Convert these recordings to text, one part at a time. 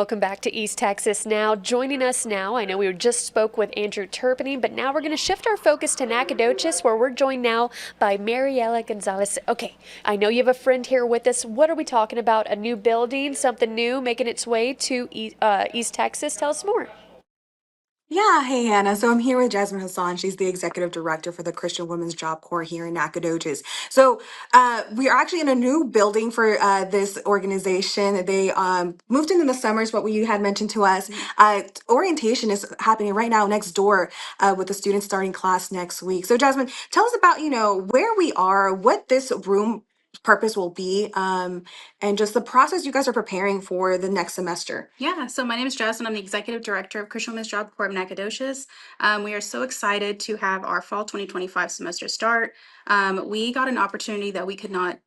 Welcome back to East Texas Now. Joining us now, I know we just spoke with Andrew Turpany, but now we're going to shift our focus to Nacogdoches, where we're joined now by Mariela Gonzalez. Okay, I know you have a friend here with us. What are we talking about? A new building, something new making its way to East Texas? Tell us more. Yeah, hey Hannah. So I'm here with Jasmine Hassan. She's the executive director for the Christian Women's Job Corps here in Nacogdoches. So we are actually in a new building for this organization. They moved in the summers, what you had mentioned to us. Orientation is happening right now next door with the students starting class next week. So Jasmine, tell us about where we are, what this room purpose will be, and just the process you guys are preparing for the next semester. Yeah, so my name is Jasmine. I'm the Executive Director of Christian Women's Job Corps of Nacogdoches. We are so excited to have our fall 2025 semester start. We got an opportunity that we could not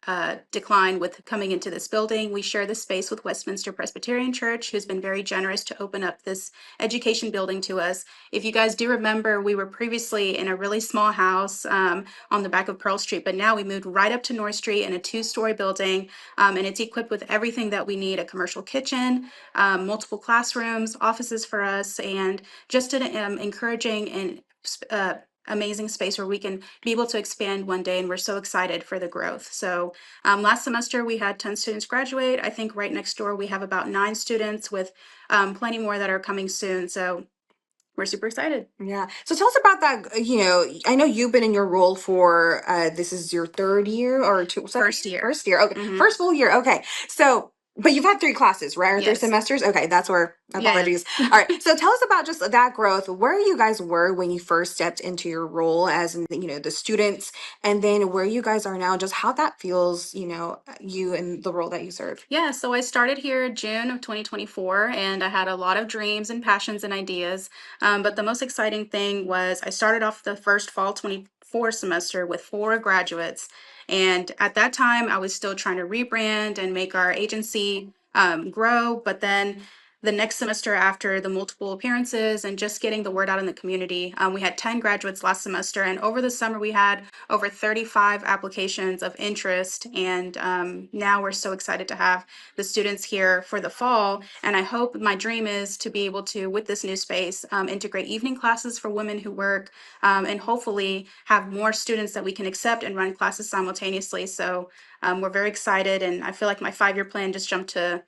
decline with coming into this building. We share this space with Westminster Presbyterian Church, who's been very generous to open up this education building to us. If you guys do remember, we were previously in a really small house on the back of Pearl Street, but now we moved right up to North Street in a two-story building, and it's equipped with everything that we need: a commercial kitchen, multiple classrooms, offices for us, and just an encouraging and amazing space where we can be able to expand one day. And we're so excited for the growth. So last semester we had 10 students graduate. I think right next door we have about 9 students, with plenty more that are coming soon. So we're super excited. Yeah. So tell us about that. I know you've been in your role for this is your third year or two. First year. First year. Okay. Mhm. First full year. Okay. So, but you've had 3 classes, right? Or 3 Yes. semesters. Okay, that's where apologies. Yes. All right. So tell us about just that growth. Where you guys were when you first stepped into your role as the students, and then where you guys are now. Just how that feels. You and the role that you serve. Yeah, so I started here June of 2024, and I had a lot of dreams and passions and ideas. But the most exciting thing was I started off the first fall 24 semester with 4 graduates. And at that time, I was still trying to rebrand and make our agency grow. But then the next semester, after the multiple appearances and just getting the word out in the community, we had 10 graduates last semester. And over the summer, we had over 35 applications of interest. And now we're so excited to have the students here for the fall. And I hope, my dream is to be able to, with this new space, integrate evening classes for women who work, and hopefully have more students that we can accept and run classes simultaneously. So we're very excited. And I feel like my 5-year plan just jumped to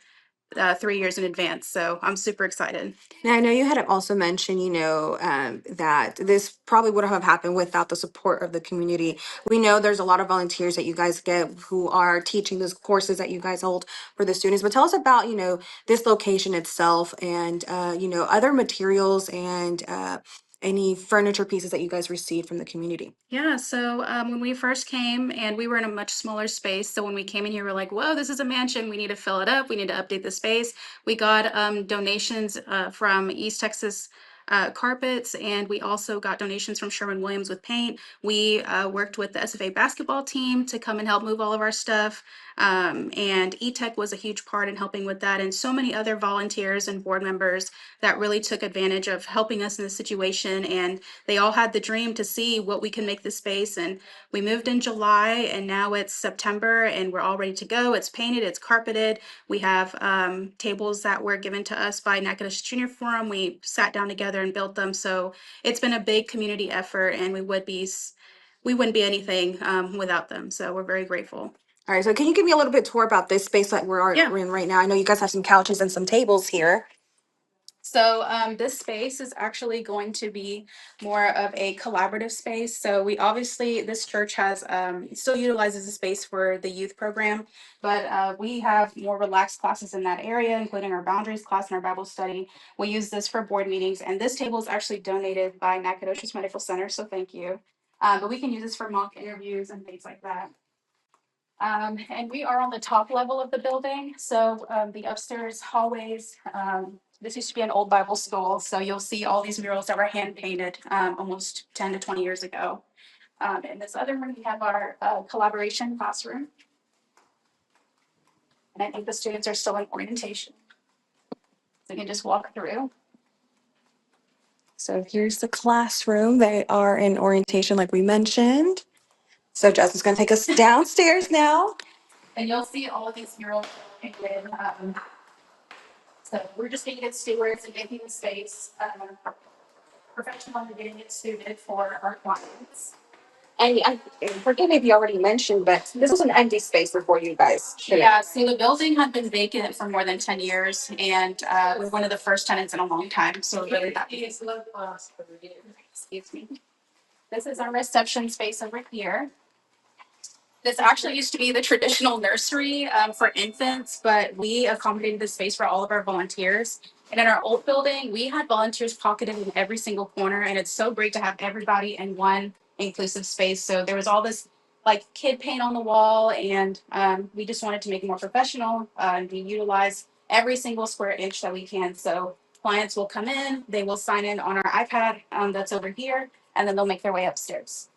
3 years in advance. So I'm super excited. Now, I know you had also mentioned, that this probably wouldn't have happened without the support of the community. We know there's a lot of volunteers that you guys get who are teaching those courses that you guys hold for the students. But tell us about, this location itself and, other materials and any furniture pieces that you guys received from the community. Yeah, so when we first came, and we were in a much smaller space. So when we came in here, we're like, whoa, this is a mansion. We need to fill it up. We need to update the space. We got donations from East Texas Carpets, and we also got donations from Sherwin-Williams with paint. We worked with the SFA basketball team to come and help move all of our stuff. And E-Tech was a huge part in helping with that, and so many other volunteers and board members that really took advantage of helping us in this situation. And they all had the dream to see what we can make this space. And we moved in July, and now it's September, and we're all ready to go. It's painted, it's carpeted. We have tables that were given to us by Nacogdoches Junior Forum. We sat down together and built them. So it's been a big community effort, and we wouldn't be anything without them. So we're very grateful. All right, so can you give me a little bit tour about this space that we're in right now? I know you guys have some couches and some tables here. So this space is actually going to be more of a collaborative space. So we obviously, this church has still utilizes the space for the youth program, but we have more relaxed classes in that area, including our boundaries class and our Bible study. We use this for board meetings, and this table is actually donated by Nacogdoches Medical Center, so thank you. But we can use this for mock interviews and things like that. And we are on the top level of the building, so the upstairs hallways. This used to be an old Bible school, so you'll see all these murals that were hand painted almost 10 to 20 years ago. In this other room, we have our collaboration classroom. And I think the students are still in orientation. So you can just walk through. So here's the classroom. They are in orientation, like we mentioned. So Justin's going to take us downstairs now. And you'll see all of these murals painted. So we're just being good stewards and making the space professional and getting it suited for our clients. And forgive me if you already mentioned, but this was an empty space before you guys. Yeah, so the building had been vacant for more than 10 years, and we're one of the first tenants in a long time. So we're really happy. Excuse me. This is our reception space over here. This actually used to be the traditional nursery for infants, but we accommodated the space for all of our volunteers. And in our old building, we had volunteers pocketed in every single corner, and it's so great to have everybody in one inclusive space. So there was all this like kid paint on the wall, and we just wanted to make it more professional. And we utilize every single square inch that we can. So clients will come in, they will sign in on our iPad that's over here, and then they'll make their way upstairs.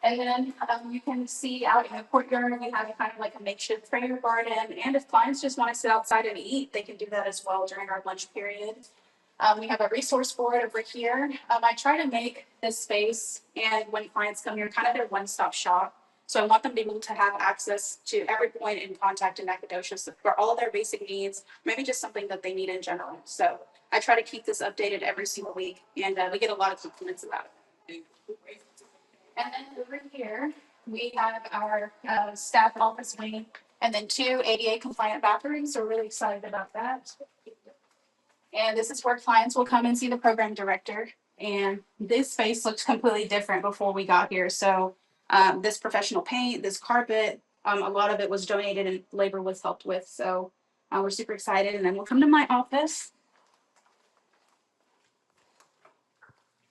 And then you can see out in the courtyard, we have kind of like a makeshift prayer garden. And if clients just want to sit outside and eat, they can do that as well during our lunch period. We have a resource board over here. I try to make this space and when clients come here, kind of their one-stop shop. So I want them to be able to have access to every point in contact in Nacogdoches for all of their basic needs, maybe just something that they need in general. So I try to keep this updated every single week, and we get a lot of compliments about it. And then over here, we have our staff office wing and then 2 ADA compliant bathrooms. So we're really excited about that. And this is where clients will come and see the program director. And this space looks completely different before we got here. So this professional paint, this carpet, a lot of it was donated and labor was helped with. So we're super excited. And then we'll come to my office.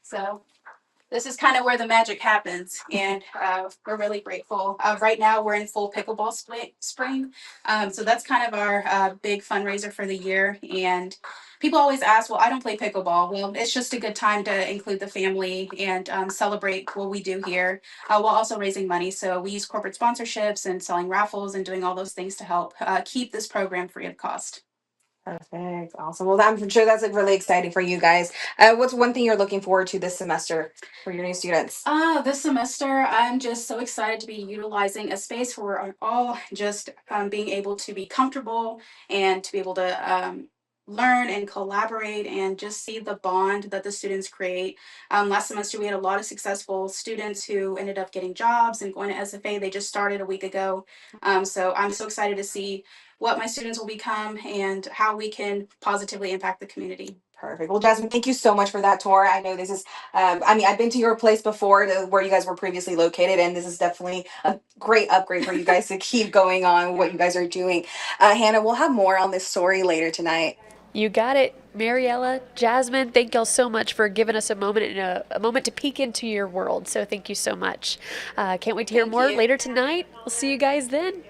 So this is kind of where the magic happens, and we're really grateful. Right now, we're in full pickleball spring, so that's kind of our big fundraiser for the year. And people always ask, "Well, I don't play pickleball." Well, it's just a good time to include the family and celebrate what we do here, while also raising money. So we use corporate sponsorships and selling raffles and doing all those things to help keep this program free of cost. Perfect. Awesome. Well, I'm sure that's like really exciting for you guys. What's one thing you're looking forward to this semester for your new students? This semester, I'm just so excited to be utilizing a space where we're all just being able to be comfortable and to be able to learn and collaborate and just see the bond that the students create. Last semester, we had a lot of successful students who ended up getting jobs and going to SFA. They just started a week ago. So I'm so excited to see what my students will become and how we can positively impact the community. Perfect. Well, Jasmine, thank you so much for that tour. I know this is, I mean, I've been to your place before where you guys were previously located, and this is definitely a great upgrade for you guys to keep going on what you guys are doing. Hannah, we'll have more on this story later tonight. You got it, Mariella, Jasmine. Thank y'all so much for giving us a moment and a moment to peek into your world. So thank you so much. Can't wait to hear Thank more you. later tonight. We'll see you guys then.